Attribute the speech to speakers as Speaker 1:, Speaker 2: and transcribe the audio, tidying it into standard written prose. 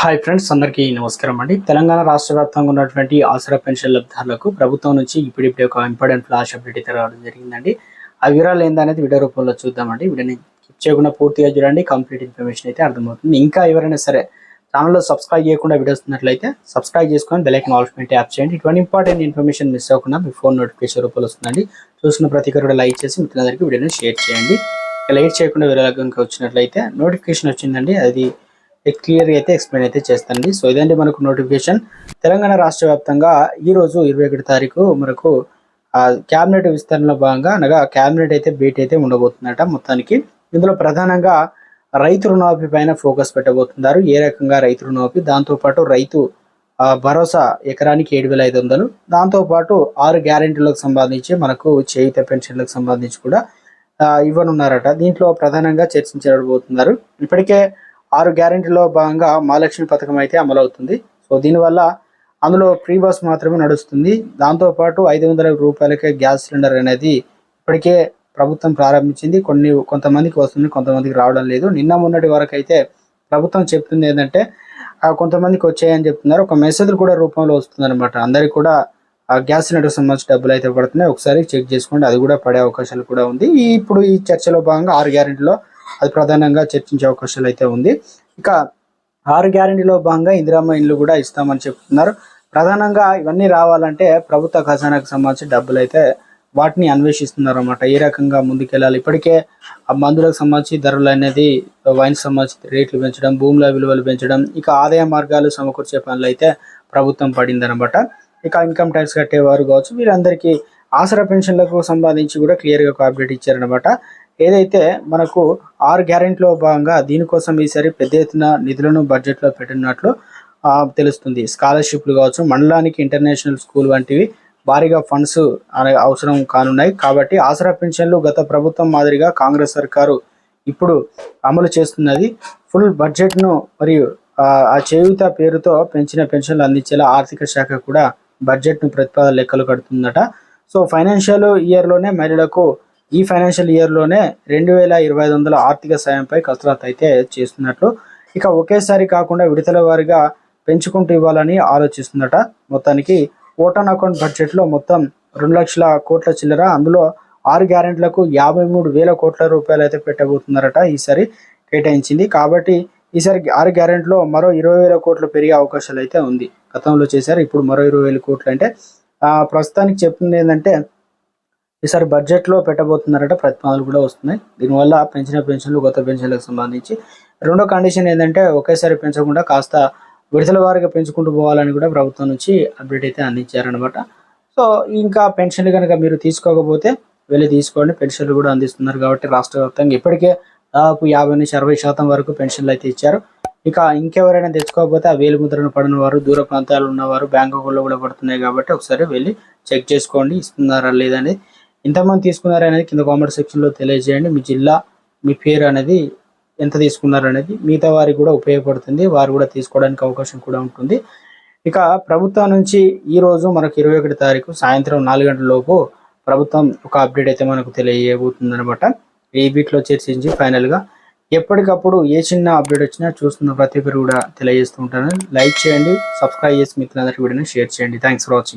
Speaker 1: Hi friends, అందరికీ నమస్కారం అండి. తెలంగాణ రాష్ట్ర వ్యాప్తంగా ఉన్నటువంటి ఆసరా పెన్షన్ లబ్ధిదారులకు ప్రభుత్వం నుంచి ఇప్పుడిప్పుడే ఒక ఇంపార్టెంట్ ఫ్లాష్ అప్డేట్ అయితే రావడం జరిగిందండి. ఆ వివరాలు ఏందనేది వీడియో రూపంలో చూద్దామండి. వీడియోని స్కిప్ చేయకుండా పూర్తిగా చూడండి, కంప్లీట్ ఇన్ఫర్మేషన్ అయితే అర్థమవుతుంది. ఇంకా ఎవరైనా సరే ఛానల్లో సబ్స్క్రైబ్ చేయకుండా వీడియోస్ ఉన్నట్లయితే సబ్స్క్రైబ్ చేసుకొని బెల్ ఐకాన్ ఆల్ ట్యాప్ చేయండి. ఇటువంటి ఇంపార్టెంట్ ఇన్ఫర్మేషన్ మిస్ అవ్వకుండా మీ ఫోన్ నోటిఫికేషన్ రూపంలో వస్తుందండి. చూసిన ప్రతి ఒక్కరు లైక్ చేసి మిత్రులందరికీ వీడియోని షేర్ చేయండి. లైక్ చేయకుండా వివరాలు కనుక వచ్చినట్లయితే నోటిఫికేషన్ వచ్చిందండి, అది క్లియర్గా అయితే ఎక్స్ప్లెయిన్ అయితే చేస్తానండి. సో ఇదండి మనకు నోటిఫికేషన్. తెలంగాణ రాష్ట్ర వ్యాప్తంగా ఈరోజు 21 తారీఖు మనకు క్యాబినెట్ విస్తరణలో భాగంగా అనగా క్యాబినెట్ అయితే భేటీ అయితే ఉండబోతుందట. మొత్తానికి ఇందులో ప్రధానంగా రైతు రుణమాఫీ పైన ఫోకస్ పెట్టబోతున్నారు. ఏ రకంగా రైతు రుణమాఫీ, దాంతోపాటు రైతు భరోసా ఎకరానికి 7,500, దాంతోపాటు 6 గ్యారెంటీలకు సంబంధించి మనకు చేయుత పెన్షన్లకు సంబంధించి కూడా ఇవ్వనున్నారట. దీంట్లో ప్రధానంగా చర్చించబోతున్నారు. ఇప్పటికే 6 గ్యారెంటీలో భాగంగా మహాలక్ష్మి పథకం అయితే అమలవుతుంది. సో దీనివల్ల అందులో ఫ్రీ బస్ మాత్రమే నడుస్తుంది. దాంతోపాటు 500 రూపాయలకే గ్యాస్ సిలిండర్ అనేది ఇప్పటికే ప్రభుత్వం ప్రారంభించింది. కొంతమందికి వస్తుంది, కొంతమందికి రావడం లేదు. నిన్న మొన్నటి వరకు అయితే ప్రభుత్వం చెప్తుంది ఏంటంటే కొంతమందికి వచ్చాయని చెప్తున్నారు. ఒక మెసేజ్ కూడా రూపంలో వస్తుంది అనమాట. అందరికి కూడా గ్యాస్ సిలిండర్ సంబంధించి డబ్బులు అయితే పడుతున్నాయి. ఒకసారి చెక్ చేసుకోండి, అది కూడా పడే అవకాశాలు కూడా ఉంది. ఇప్పుడు ఈ చర్చలో భాగంగా 6 గ్యారెంటీలో అది ప్రధానంగా చర్చించే అవకాశాలు అయితే ఉంది. ఇక 6 గ్యారెంటీలో భాగంగా ఇందిరమ్మ ఇండ్లు కూడా ఇస్తామని చెప్తున్నారు. ప్రధానంగా ఇవన్నీ రావాలంటే ప్రభుత్వ ఖజానాకు సంబంధించి డబ్బులు అయితే వాటిని అన్వేషిస్తున్నారు అన్నమాట. ఏ రకంగా ముందుకెళ్ళాలి. ఇప్పటికే ఆ మందులకు సంబంధించి ధరలు అనేది, వైన్ సంబంధించి రేట్లు పెంచడం, భూముల విలువలు పెంచడం, ఇక ఆదాయ మార్గాలు సమకూర్చే పనులు అయితే ప్రభుత్వం పడిందనమాట. ఇక ఇన్కమ్ ట్యాక్స్ కట్టేవారు కావచ్చు, వీరందరికీ ఆసరా పెన్షన్లకు సంబంధించి కూడా క్లియర్గా ఒక అప్డేట్ ఇచ్చారనమాట. ఏదైతే మనకు 6 గ్యారెంటీలో భాగంగా దీనికోసం ఈసారి పెద్ద ఎత్తున నిధులను బడ్జెట్లో పెట్టినట్లు తెలుస్తుంది. స్కాలర్షిప్లు కావచ్చు, మండలానికి ఇంటర్నేషనల్ స్కూల్ వంటివి భారీగా ఫండ్స్ అవసరం కానున్నాయి. కాబట్టి ఆసరా పెన్షన్లు గత ప్రభుత్వం మాదిరిగా కాంగ్రెస్ సర్కారు ఇప్పుడు అమలు చేస్తున్నది. ఫుల్ బడ్జెట్ను మరియు ఆ చేయూత పేరుతో పెంచిన పెన్షన్లు అందించేలా ఆర్థిక శాఖ కూడా బడ్జెట్ను ప్రతిపాదన లెక్కలు కడుతుందట. సో ఫైనాన్షియల్ ఇయర్లోనే మహిళలకు ఈ ఫైనాన్షియల్ ఇయర్లోనే 2,2500 ఆర్థిక సాయంపై కసరత్తు అయితే చేస్తున్నట్లు, ఇక ఒకేసారి కాకుండా విడతల వారీగా పెంచుకుంటూ ఇవ్వాలని ఆలోచిస్తుందట. మొత్తానికి ఓటాన్ అకౌంట్ బడ్జెట్లో మొత్తం 2 లక్షల కోట్ల చిల్లర, అందులో 6 గ్యారెంటీలకు 53,000 కోట్ల రూపాయలు అయితే పెట్టబోతున్నారట ఈసారి కేటాయించింది. కాబట్టి ఈసారి 6 గ్యారెంటీలో మరో 20,000 కోట్లు పెరిగే అవకాశాలు అయితే ఉంది. గతంలో చేశారు, ఇప్పుడు మరో 20,000 కోట్లు. అంటే ప్రస్తుతానికి చెప్తుంది ఏంటంటే ఈసారి బడ్జెట్లో పెట్టబోతున్నారట. ప్రతిపాదనలు కూడా వస్తున్నాయి. దీనివల్ల పెంచిన పెన్షన్లు, కొత్త పెన్షన్లకు సంబంధించి రెండో కండిషన్ ఏంటంటే ఒకేసారి పెంచకుండా కాస్త విడతల వారీగా పెంచుకుంటూ పోవాలని కూడా ప్రభుత్వం నుంచి అప్డేట్ అయితే అందించారనమాట. సో ఇంకా పెన్షన్లు కనుక మీరు తీసుకోకపోతే వెళ్ళి తీసుకోండి. పెన్షన్లు కూడా అందిస్తున్నారు కాబట్టి రాష్ట్ర వ్యాప్తంగా ఇప్పటికే దాదాపు 50-60% వరకు పెన్షన్లు అయితే ఇచ్చారు. ఇక ఇంకెవరైనా తెచ్చుకోకపోతే ఆ వేలు ముద్రను పడిన వారు, దూర ప్రాంతాలు ఉన్నవారు బ్యాంక్ అకౌంట్లో కూడా పడుతున్నాయి కాబట్టి ఒకసారి వెళ్ళి చెక్ చేసుకోండి, ఇస్తున్నారా లేదని. ఎంతమంది తీసుకున్నారు అనేది కింద కామెంట్ సెక్షన్లో తెలియజేయండి. మీ జిల్లా, మీ పేరు అనేది ఎంత తీసుకున్నారు అనేది మిగతా వారికి కూడా ఉపయోగపడుతుంది. వారు కూడా తీసుకోవడానికి అవకాశం కూడా ఉంటుంది. ఇక ప్రభుత్వం నుంచి ఈరోజు మనకు 21 తారీఖు సాయంత్రం 4 గంటల లోపు ప్రభుత్వం ఒక అప్డేట్ అయితే మనకు తెలియజేయబోతుంది అనమాట. ఈ వీటిలో చర్చించి ఫైనల్గా ఎప్పటికప్పుడు ఏ చిన్న అప్డేట్ వచ్చినా చూస్తున్న ప్రతి ఒక్కరు కూడా తెలియజేస్తూ ఉంటాను. లైక్ చేయండి, సబ్స్క్రైబ్ చేసి మిత్రులందరికీ వీడియోని షేర్ చేయండి. Thanks for watching.